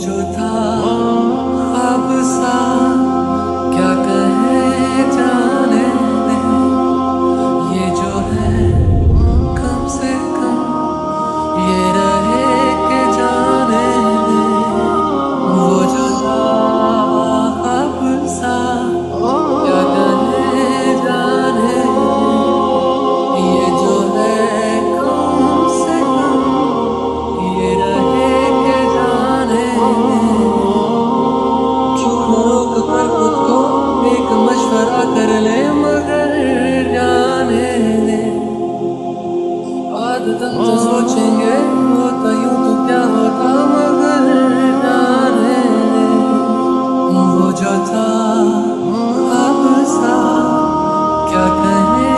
जो था ख्वाब सा, क्या कहे जाने दे। ये जो है कम से कम ये रहे के जाने दे। वो जो था ख्वाब सा, क्या कहे जाने दे। ये जो है कम से कम ये रहे के जाने दे। क्यों रोक कर खुद को एक मशवरा कर ले, मगर जाने दे। आदतन तो सोचेंगे होता यूं तो क्या होता, मगर जाने दे। वो जो था ख्वाब सा, क्या कहे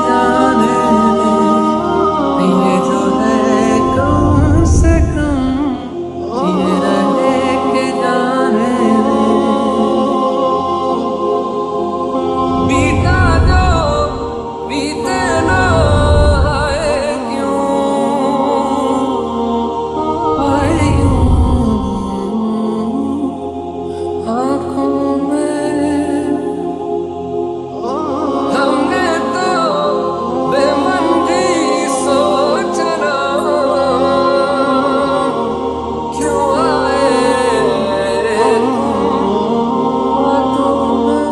जाने दे। ये जो है कम से कम ये रहे के जाने दे। बीता जो बीते ना आए क्यों, आए यूं आँखों में। हमने तो बेमंदी सोचना क्यों आए बातों में।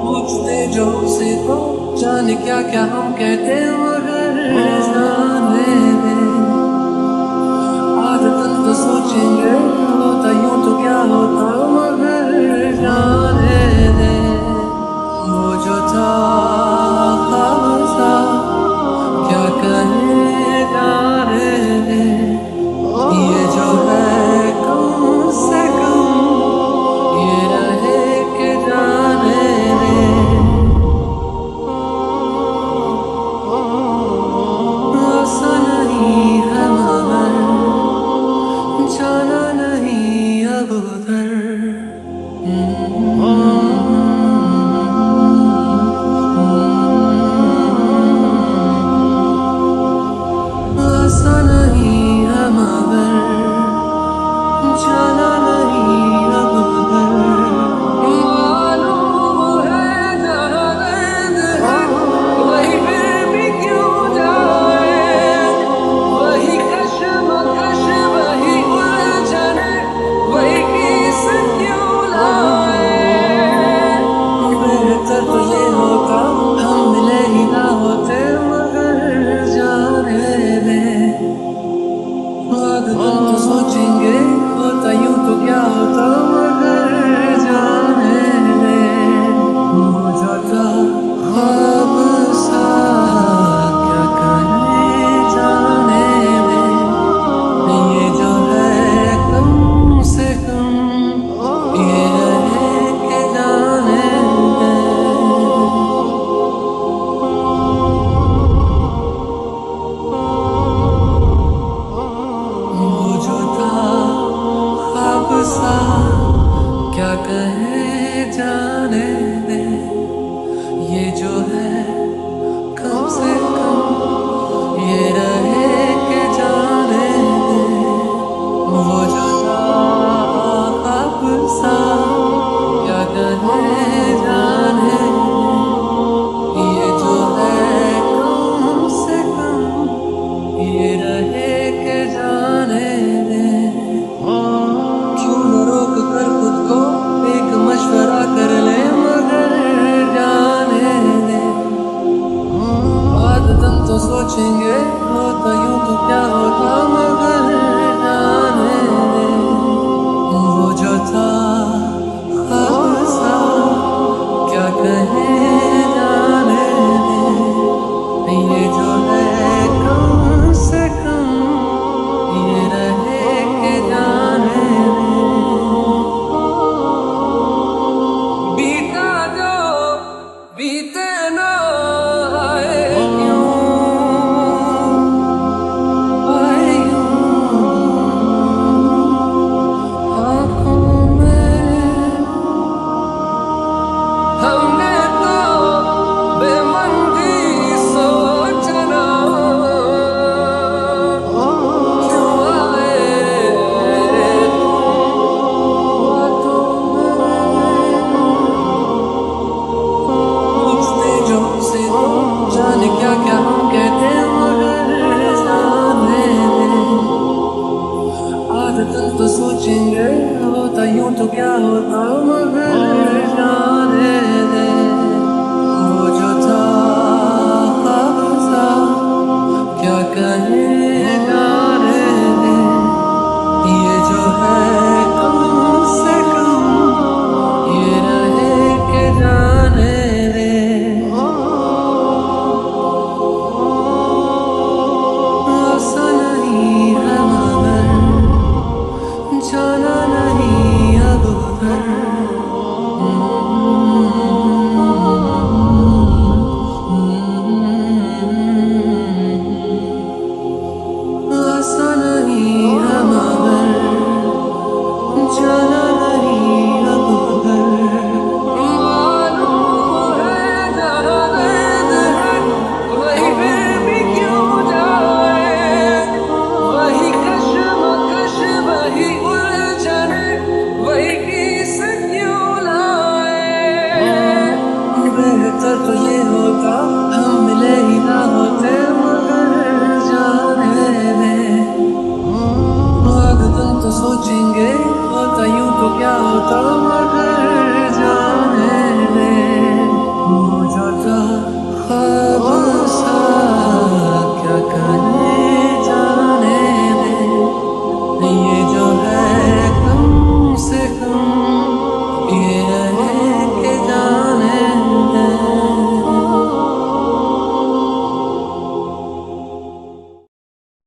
पूछते जो से को जाने क्या क्या हम कहते, मगर जाने दे। आदतन तो सोचेंगे होता यूं तो क्या होता, मगर जाने दे। वो जो था ख्वाब सा, क्या कहे जाने दे। ये जो है कम से कम ये रहे के जाने दे। आसा नहीं है मगर जाना नहीं अब उधर। आसा नहीं है मगर जाना